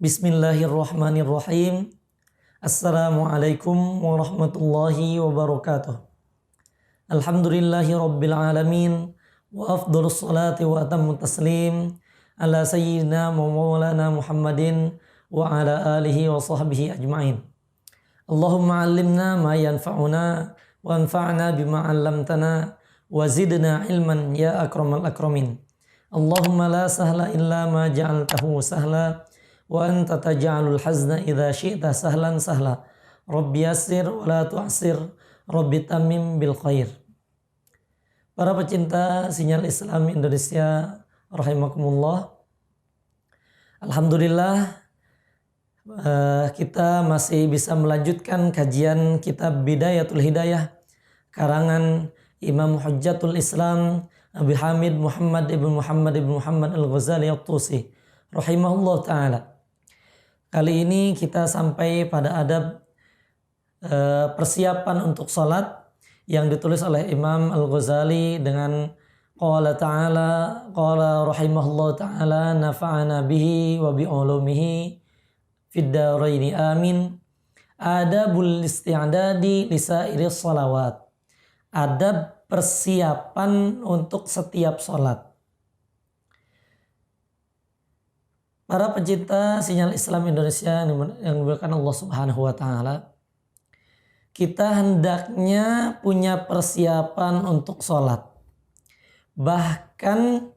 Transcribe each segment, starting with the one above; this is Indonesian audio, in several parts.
Bismillahirrahmanirrahim. Assalamualaikum warahmatullahi wabarakatuh. Alhamdulillahi rabbil alamin. Wa afdhalus salati wa atammu taslim ala sayyidina wa maulana Muhammadin wa ala alihi wa sahbihi ajma'in. Allahumma allimna ma yanfa'una wa anfa'na bima 'allamtana wa zidna ilman ya akramal akramin. Allahumma la sahla illa ma ja'altahu sahla wa anta taj'alul hazna idza syi'ta sahlan sahla. Rabbi yassir wa la tu'assir, Rabbi tamim bil khair. Para pecinta sinyal Islam Indonesia rahimakumullah. Alhamdulillah kita masih bisa melanjutkan kajian kitab Bidayatul Hidayah karangan Imam Hujjatul Islam Abi Hamid Muhammad ibn Muhammad Al-Ghazali At-Tusi rahimahullah ta'ala. Kali ini kita sampai pada adab persiapan untuk salat yang ditulis oleh Imam Al-Ghazali dengan qala ta'ala qala rahimahullah ta'ala nafa'ana bihi wa bi ulumihi fid dharaini amin. Adabul isti'dadi li sairis shalawat. Adab persiapan untuk setiap salat. Para pecinta sinyal Islam Indonesia yang dimuliakan Allah Subhanahu wa taala, kita hendaknya punya persiapan untuk sholat. Bahkan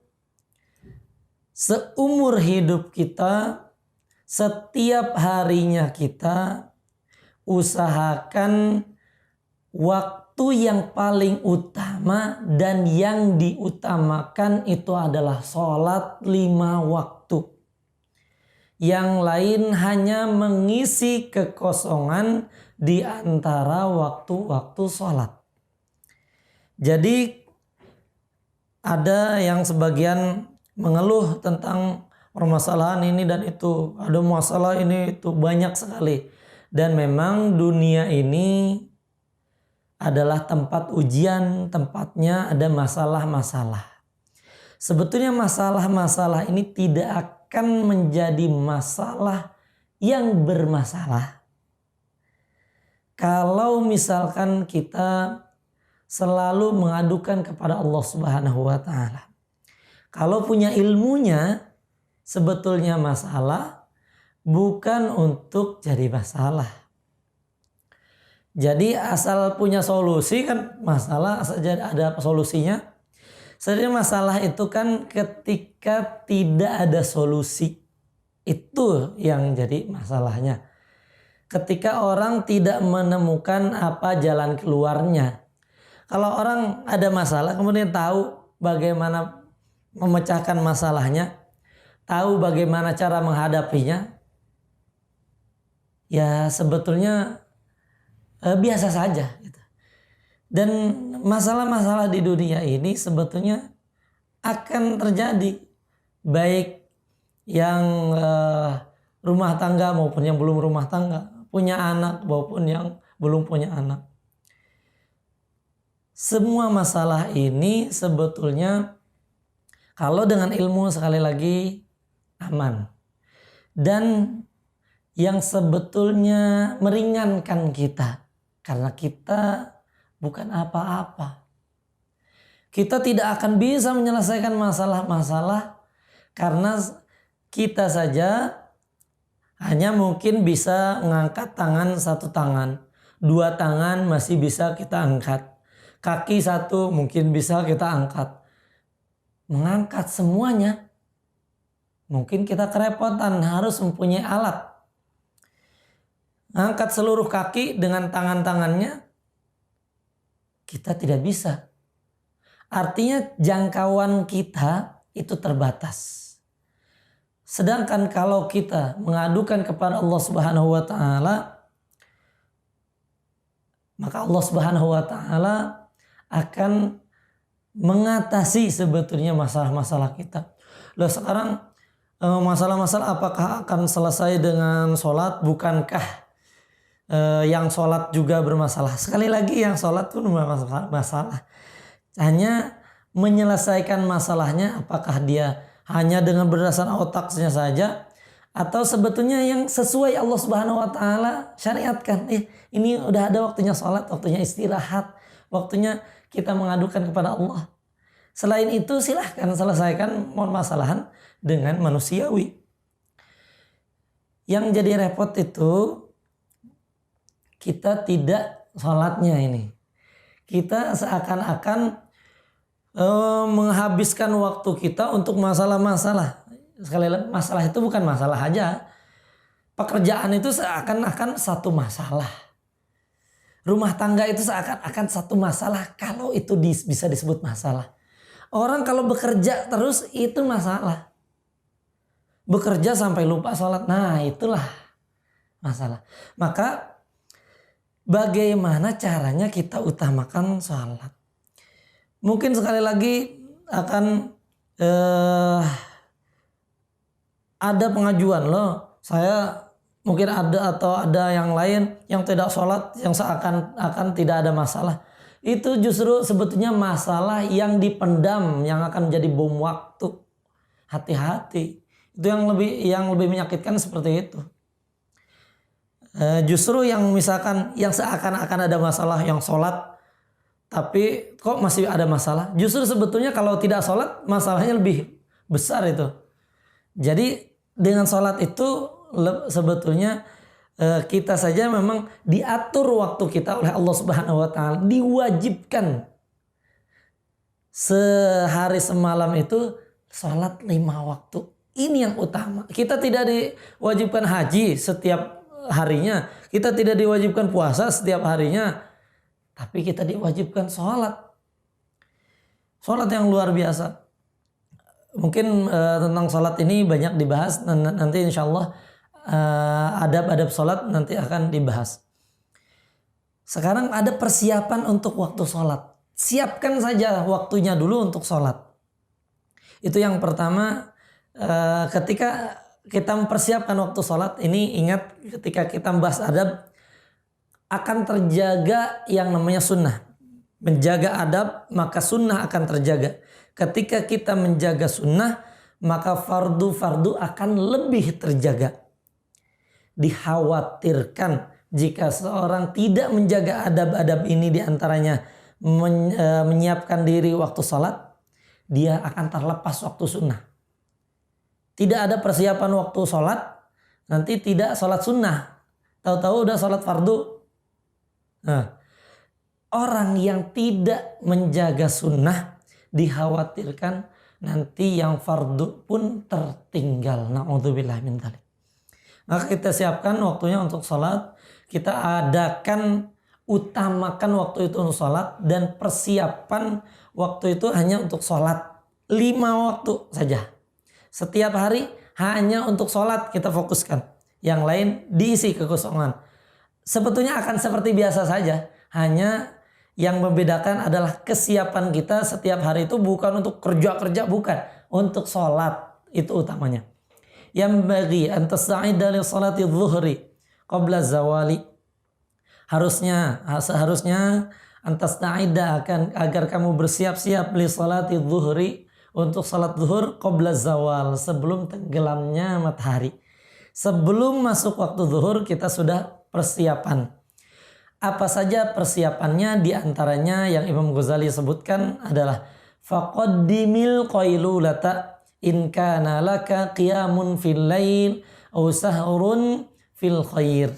seumur hidup kita, setiap harinya kita usahakan waktu yang paling utama dan yang diutamakan itu adalah sholat 5 waktu. Yang lain hanya mengisi kekosongan di antara waktu-waktu sholat. Jadi ada yang sebagian mengeluh tentang permasalahan ini dan itu. Ada masalah ini itu banyak sekali. Dan memang dunia ini adalah tempat ujian, tempatnya ada masalah-masalah. Sebetulnya masalah-masalah ini tidak akan menjadi masalah yang bermasalah kalau misalkan kita selalu mengadukan kepada Allah Subhanahu wa taala. Kalau punya ilmunya sebetulnya masalah bukan untuk jadi masalah. Jadi asal punya solusi kan masalah, asal ada solusinya. Sebenarnya masalah itu kan ketika tidak ada solusi. Itu yang jadi masalahnya. Ketika orang tidak menemukan apa jalan keluarnya. Kalau orang ada masalah kemudian tahu bagaimana memecahkan masalahnya, tahu bagaimana cara menghadapinya, ya sebetulnya biasa saja. Dan masalah-masalah di dunia ini sebetulnya akan terjadi. Baik yang rumah tangga maupun yang belum rumah tangga. Punya anak maupun yang belum punya anak. Semua masalah ini sebetulnya kalau dengan ilmu sekali lagi aman. Dan yang sebetulnya meringankan kita. Karena kita bukan apa-apa. Kita tidak akan bisa menyelesaikan masalah-masalah karena kita saja hanya mungkin bisa mengangkat tangan 1 tangan. 2 tangan masih bisa kita angkat. Kaki 1 mungkin bisa kita angkat. Mengangkat semuanya mungkin kita kerepotan, harus mempunyai alat. Angkat seluruh kaki dengan tangan-tangannya kita tidak bisa. Artinya jangkauan kita itu terbatas. Sedangkan kalau kita mengadukan kepada Allah Subhanahu wa taala, maka Allah Subhanahu wa taala akan mengatasi sebetulnya masalah-masalah kita. Loh sekarang masalah-masalah apakah akan selesai dengan sholat? Bukankah yang sholat juga bermasalah? Sekali lagi yang sholat pun bermasalah. Hanya menyelesaikan masalahnya apakah dia hanya dengan berdasarkan otaknya saja Atau sebetulnya yang sesuai Allah Subhanahu wa taala syariatkan. Ini udah ada waktunya sholat, waktunya istirahat, waktunya kita mengadukan kepada Allah. Selain itu silahkan selesaikan permasalahan dengan manusiawi. Yang jadi repot itu kita tidak sholatnya ini. Kita seakan-akan menghabiskan waktu kita untuk masalah-masalah. Sekali lagi, masalah itu bukan masalah aja. Pekerjaan itu seakan-akan satu masalah. Rumah tangga itu seakan-akan satu masalah kalau itu bisa disebut masalah. Orang kalau bekerja terus itu masalah. Bekerja sampai lupa sholat, nah itulah masalah. Maka bagaimana caranya kita utamakan sholat? Mungkin sekali lagi akan ada pengajuan loh, saya mungkin ada atau ada yang lain yang tidak sholat yang seakan-akan tidak ada masalah. Itu justru sebetulnya masalah yang dipendam yang akan menjadi bom waktu. Hati-hati. Itu yang lebih menyakitkan seperti itu. Justru yang misalkan yang seakan-akan ada masalah yang sholat tapi kok masih ada masalah. Justru sebetulnya kalau tidak sholat masalahnya lebih besar itu. Jadi dengan sholat itu sebetulnya kita saja memang diatur waktu kita oleh Allah Subhanahu wa taala, diwajibkan sehari semalam itu sholat 5 waktu. Ini yang utama. Kita tidak diwajibkan haji setiap harinya, kita tidak diwajibkan puasa setiap harinya, tapi kita diwajibkan sholat. Sholat yang luar biasa. Mungkin tentang sholat ini banyak dibahas, nanti insya Allah adab-adab sholat nanti akan dibahas. Sekarang ada persiapan untuk waktu sholat. Siapkan saja waktunya dulu untuk sholat. Itu yang pertama. Ketika kita mempersiapkan waktu sholat, ini ingat ketika kita membahas adab akan terjaga yang namanya sunnah. Menjaga adab maka sunnah akan terjaga. Ketika kita menjaga sunnah, maka fardu-fardu akan lebih terjaga. Dikhawatirkan jika seorang tidak menjaga adab-adab ini, diantaranya menyiapkan diri waktu sholat, dia akan terlepas waktu sunnah. Tidak ada persiapan waktu sholat, nanti tidak sholat sunnah. Tahu-tahu udah sholat fardu. Nah, orang yang tidak menjaga sunnah, dikhawatirkan nanti yang fardu pun tertinggal. Na'udzubillah min dzalik. Maka kita siapkan waktunya untuk sholat. Kita utamakan waktu itu untuk sholat. Dan persiapan waktu itu hanya untuk sholat. 5 waktu saja. Setiap hari hanya untuk sholat kita fokuskan. Yang lain diisi kekosongan. Sebetulnya akan seperti biasa saja. Hanya yang membedakan adalah kesiapan kita setiap hari itu bukan untuk kerja-kerja, bukan. Untuk sholat, itu utamanya. Yang bagi antasa'ida li sholati dhuhri qabla zawali. Seharusnya antasa'ida agar kamu bersiap-siap li sholati dhuhri, untuk sholat zuhur qabla zawal, sebelum tenggelamnya matahari. Sebelum masuk waktu zuhur kita sudah persiapan. Apa saja persiapannya? Di antaranya yang Imam Ghazali sebutkan adalah faqaddimil qailulata in kana laka qiyamun fil lail aw sahrun fil khair.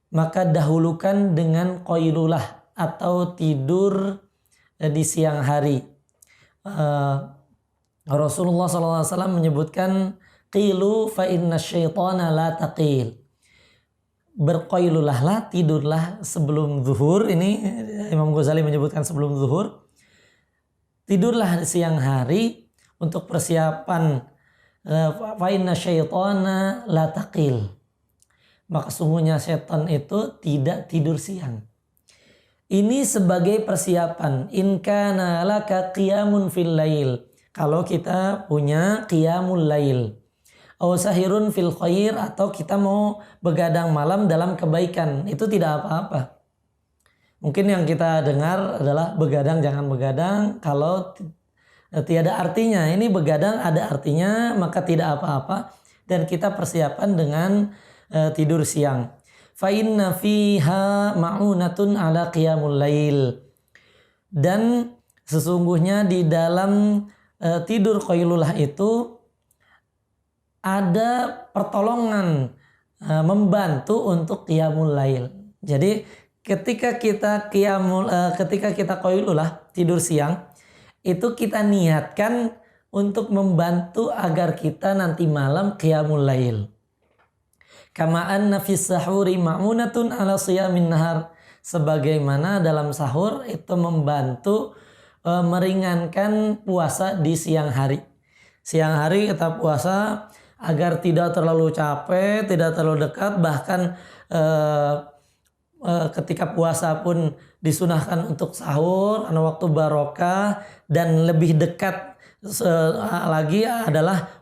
Maka dahulukan dengan qailulah atau tidur di siang hari. Rasulullah SAW menyebutkan qilu fa inna syaitana la taqil. Berqailulahlah, tidurlah sebelum zuhur. Ini Imam Ghazali menyebutkan sebelum zuhur. Tidurlah siang hari untuk persiapan fa inna syaitana la taqil. Maka sungguhnya setan itu tidak tidur siang. Ini sebagai persiapan. In kana laka qiyamun fil lail. Kalau kita punya qiyamul lail. Aw sahirun fil khair, atau kita mau begadang malam dalam kebaikan. Itu tidak apa-apa. Mungkin yang kita dengar adalah begadang jangan begadang kalau tiada artinya. Ini begadang ada artinya, maka tidak apa-apa. dan kita persiapan dengan tidur siang. Fa inna fiha ma'unatun ala qiyamul lail. Dan sesungguhnya di dalam tidur qailulah itu ada pertolongan membantu untuk qiyamul lail. Jadi ketika kita qailulah tidur siang, itu kita niatkan untuk membantu agar kita nanti malam qiyamul lail. Kama anna fis sahuri ma'unatun ala siyamin nahar. Sebagaimana dalam sahur itu membantu meringankan puasa di siang hari. Siang hari kita puasa agar tidak terlalu capek, tidak terlalu dekat, bahkan ketika puasa pun disunahkan untuk sahur karena waktu barokah, dan lebih dekat lagi adalah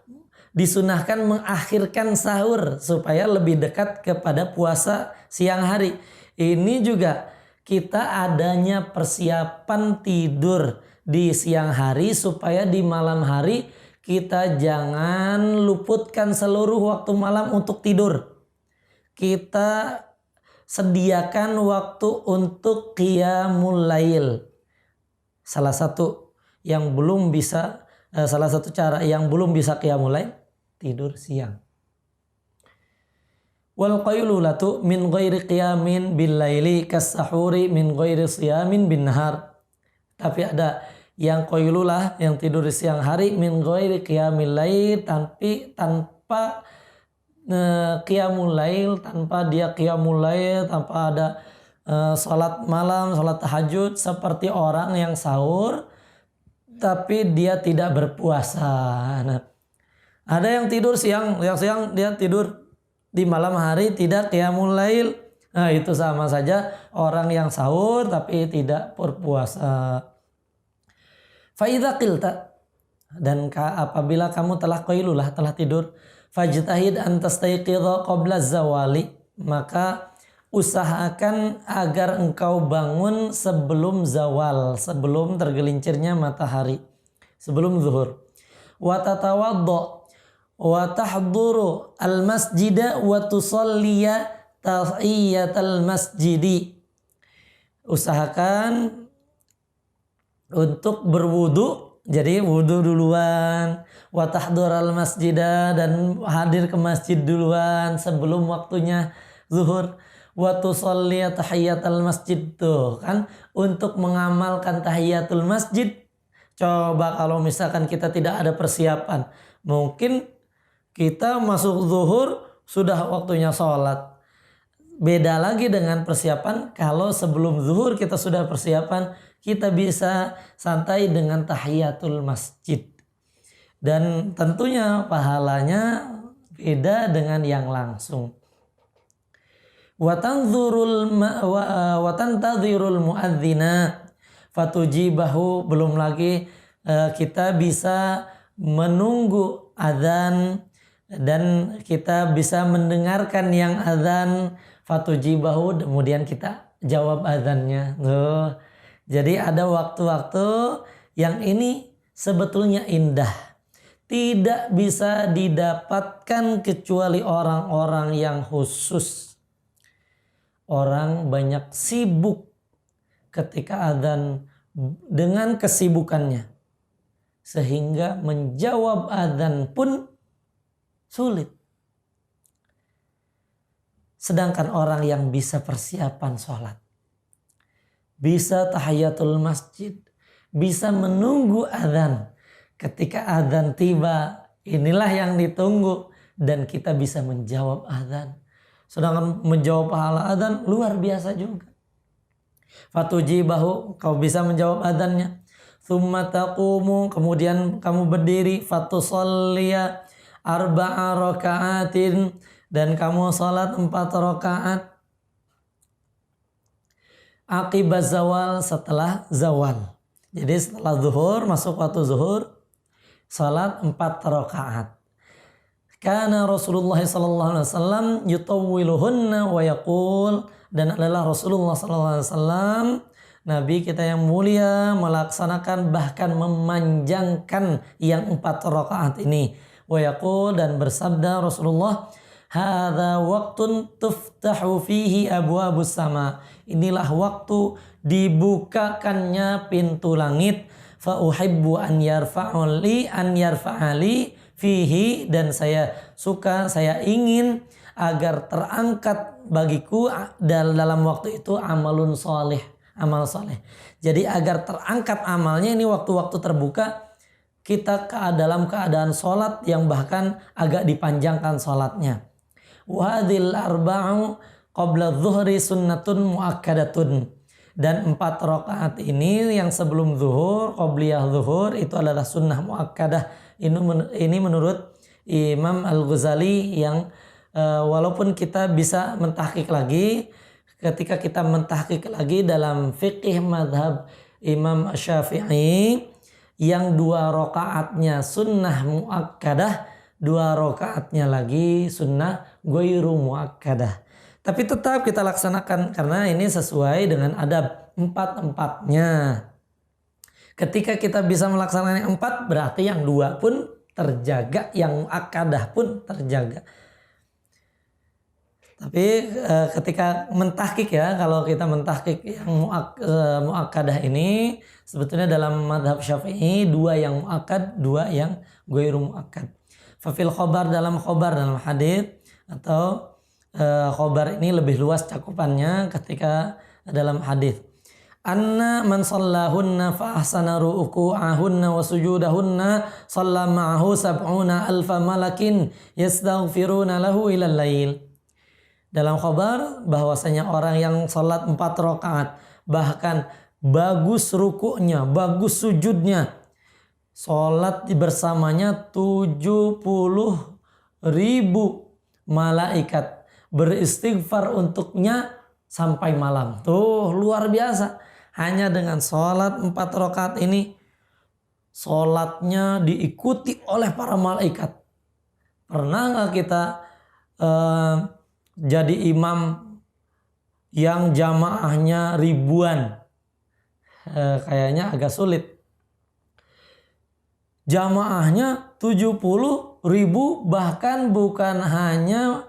disunahkan mengakhirkan sahur supaya lebih dekat kepada puasa siang hari. Ini juga kita adanya persiapan tidur di siang hari supaya di malam hari kita jangan luputkan seluruh waktu malam untuk tidur. Kita sediakan waktu untuk qiyamul lail. Salah satu cara yang belum bisa qiyamul lail, tidur siang. Wal qailulatu min ghairi qiyamin bil laili kas sahuri min ghairi siyamin bin nahar. Tapi ada yang qailulah, yang tidur di siang hari, min ghairi qiyamil lail, tanpa qiyamul lail, tanpa ada salat malam, salat tahajud, seperti orang yang sahur tapi dia tidak berpuasa. Nah, ada yang tidur siang dia tidur di malam hari tidak qiyamul lail. Nah, itu sama saja orang yang sahur tapi tidak berpuasa. Fa idza qilta, dan apabila kamu telah qailulah, telah tidur, fajtahid an tastayqidha qabla zawali, maka usahakan agar engkau bangun sebelum zawal, sebelum tergelincirnya matahari, sebelum zuhur. Wa tatawadda wa tahduru al-masjida wa tusalliya tahiyatal masjidi. Usahakan untuk berwudu, jadi wudu duluan, wa tahdur al-masjida, dan hadir ke masjid duluan sebelum waktunya zuhur, wa tusalliya tahiyatal masjid, tuh kan untuk mengamalkan tahiyatul masjid. Coba kalau misalkan kita tidak ada persiapan, mungkin kita masuk zuhur sudah waktunya sholat. Beda lagi dengan persiapan, kalau sebelum zuhur kita sudah persiapan, kita bisa santai dengan tahiyatul masjid. Dan tentunya pahalanya beda dengan yang langsung. Wa tantadhirul muadzina fatujibahu, belum lagi kita bisa menunggu azan dan kita bisa mendengarkan yang azan, fatujibahu, kemudian kita jawab azannya. Jadi ada waktu-waktu yang ini sebetulnya indah, tidak bisa didapatkan kecuali orang-orang yang khusus. Orang banyak sibuk ketika azan dengan kesibukannya, sehingga menjawab azan pun sulit. Sedangkan orang yang bisa persiapan sholat, bisa tahiyatul masjid, bisa menunggu azan, ketika azan tiba, inilah yang ditunggu, dan kita bisa menjawab azan. Sedangkan menjawab pahala azan luar biasa juga. Fatujibahu, kau bisa menjawab azannya. Tsumma taqumu, kemudian kamu berdiri, fatusalliya arba'a raka'atin, dan kamu salat 4 rakaat. Aqibaz zawal, setelah zawal. Jadi setelah zuhur, masuk waktu zuhur, salat 4 rakaat. Kana Rasulullah sallallahu alaihi wasallam yutawwiluhunna wa yaqul, dan adalah Rasulullah sallallahu alaihi wasallam, Nabi kita yang mulia, melaksanakan bahkan memanjangkan yang 4 rakaat ini. Wa yaqul, dan bersabda Rasulullah, hadza waqtun tuftahu fihi abwabus sama. Inilah waktu dibukakannya pintu langit. Fa uhibbu an yarfa'ali fihi, dan saya suka, saya ingin agar terangkat bagiku dalam waktu itu amalun soleh, amal soleh. Jadi agar terangkat amalnya, ini waktu-waktu terbuka kita dalam keadaan sholat yang bahkan agak dipanjangkan sholatnya. Wahadil arba'u qabla zuhri sunnatun muakkadatun. Dan 4 rakaat ini yang sebelum zuhur, qobliyah zuhur, itu adalah sunnah muakkadah. Ini menurut Imam Al-Ghazali yang walaupun kita bisa mentahqiq lagi, ketika kita mentahqiq lagi dalam fiqih madhab Imam Syafi'i, yang 2 rakaatnya sunnah muakkadah, 2 rakaatnya lagi sunnah ghairu muakkadah. Tapi tetap kita laksanakan karena ini sesuai dengan adab 4-4-nya. Ketika kita bisa melaksanakan yang 4, berarti yang 2 pun terjaga, yang muakkadah pun terjaga. Tapi ketika mentahqiq ya, kalau kita mentahqiq yang muakkadah ini, sebetulnya dalam madhab Syafi'i 2 yang muakkad, 2 yang ghairu muakkad. Fafil khobar, dalam hadis atau khobar ini lebih luas cakupannya ketika dalam hadis. Anna man shallahunna fa ahsana ruku'ahunna wa sujudahunna shalla ma'ahu 70 alfa malakin yastaghfiruna lahu ilal lail. Dalam khabar bahwasanya orang yang sholat 4 rakaat, bahkan bagus rukuknya, bagus sujudnya, sholat bersamanya 70.000 malaikat beristighfar untuknya sampai malam. Tuh luar biasa. Hanya dengan sholat 4 rakaat ini, sholatnya diikuti oleh para malaikat. Pernah nggak kita jadi imam yang jamaahnya ribuan? Kayaknya agak sulit. Jamaahnya 70.000, bahkan bukan hanya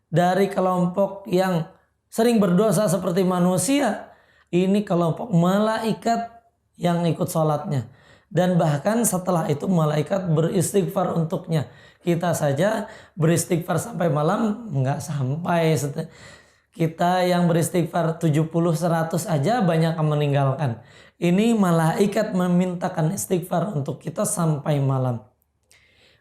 dari kelompok yang sering berdosa seperti manusia. Ini kelompok malaikat yang ikut sholatnya. Dan bahkan setelah itu malaikat beristighfar untuknya. Kita saja beristighfar sampai malam nggak sampai. Kita yang beristighfar 70-100 aja banyak yang meninggalkan. Ini malaikat memintakan istighfar untuk kita sampai malam.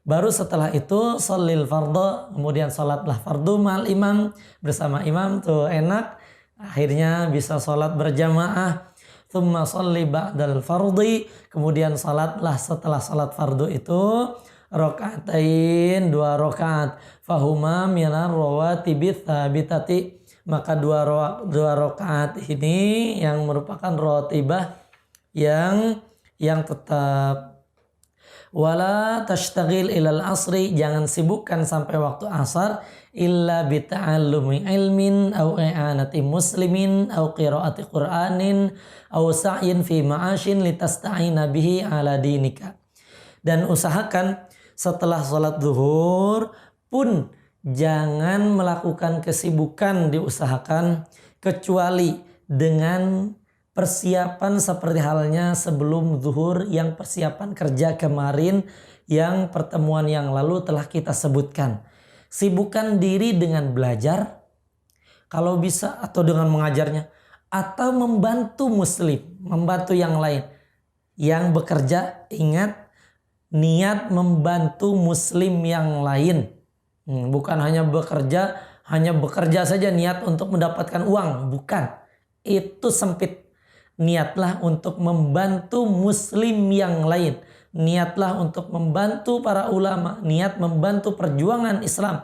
Baru setelah itu sholil fardhu, kemudian sholatlah fardu ma'al imam, bersama imam, tuh enak. Akhirnya bisa sholat berjamaah. Tsumma sholli ba'dal fardhi, kemudian sholatlah setelah sholat fardu itu rakaatain, 2 rakaat. Fahuma minar rawatibits tsabitati, maka 2 rakaat ini yang merupakan rawatibah yang tetap. Wala tashtagil ilal asri, jangan sibukkan sampai waktu asar, illa bita'allumi ilmin au i'anati muslimin au qiraati qur'anin au sa'yin fi ma'ashin litasta'ina bihi ala dinika. Dan usahakan setelah sholat zuhur pun jangan melakukan kesibukan, diusahakan kecuali dengan persiapan seperti halnya sebelum zuhur, yang persiapan kerja kemarin yang pertemuan yang lalu telah kita sebutkan. Sibukkan diri dengan belajar kalau bisa, atau dengan mengajarnya, atau membantu muslim, membantu yang lain yang bekerja. Ingat, niat membantu muslim yang lain, bukan hanya bekerja saja niat untuk mendapatkan uang, bukan, itu sempit. Niatlah untuk membantu muslim yang lain. Niatlah untuk membantu para ulama. Niat membantu perjuangan Islam.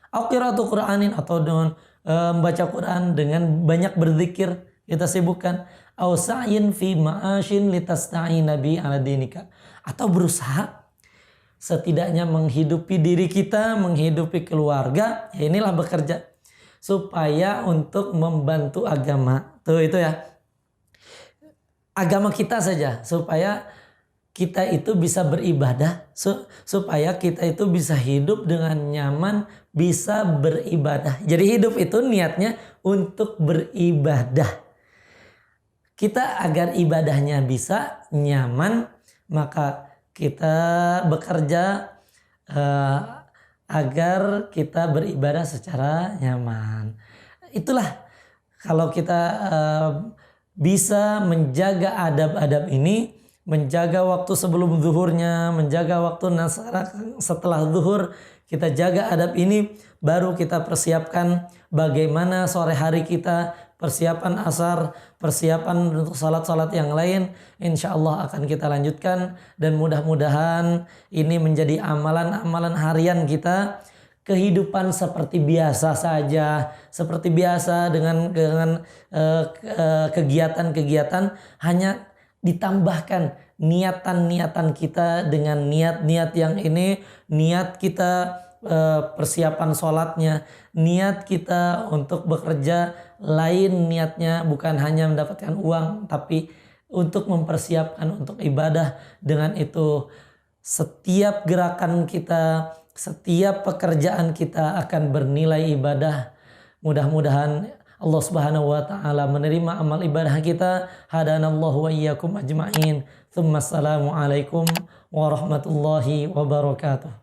Au qiraatu Qur'anin, atau dengan membaca Quran, dengan banyak berzikir kita sibukkan. Au sa'yin fi ma'ashin litasta'ina bi ala dinika, atau berusaha setidaknya menghidupi diri kita, menghidupi keluarga. Ya inilah bekerja supaya untuk membantu agama. Tuh itu ya. Agama kita saja, supaya kita itu bisa beribadah, supaya kita itu bisa hidup dengan nyaman, bisa beribadah. Jadi hidup itu niatnya untuk beribadah. Kita agar ibadahnya bisa nyaman, maka kita bekerja agar kita beribadah secara nyaman. Itulah kalau kita bisa menjaga adab-adab ini, menjaga waktu sebelum zuhurnya, menjaga waktu setelah zuhur, kita jaga adab ini, baru kita persiapkan bagaimana sore hari kita, persiapan asar, persiapan untuk salat-salat yang lain, insya Allah akan kita lanjutkan. Dan mudah-mudahan ini menjadi amalan-amalan harian kita, kehidupan seperti biasa saja, seperti biasa dengan kegiatan-kegiatan, hanya ditambahkan niatan-niatan kita dengan niat-niat yang ini, niat kita persiapan sholatnya, niat kita untuk bekerja, lain niatnya bukan hanya mendapatkan uang, tapi untuk mempersiapkan untuk ibadah. Dengan itu setiap gerakan kita, setiap pekerjaan kita akan bernilai ibadah. Mudah-mudahan Allah Subhanahu wa taala menerima amal ibadah kita. Hadanallahu wa iyyakum ajma'in. Tsumma assalamu alaikum warahmatullahi wabarakatuh.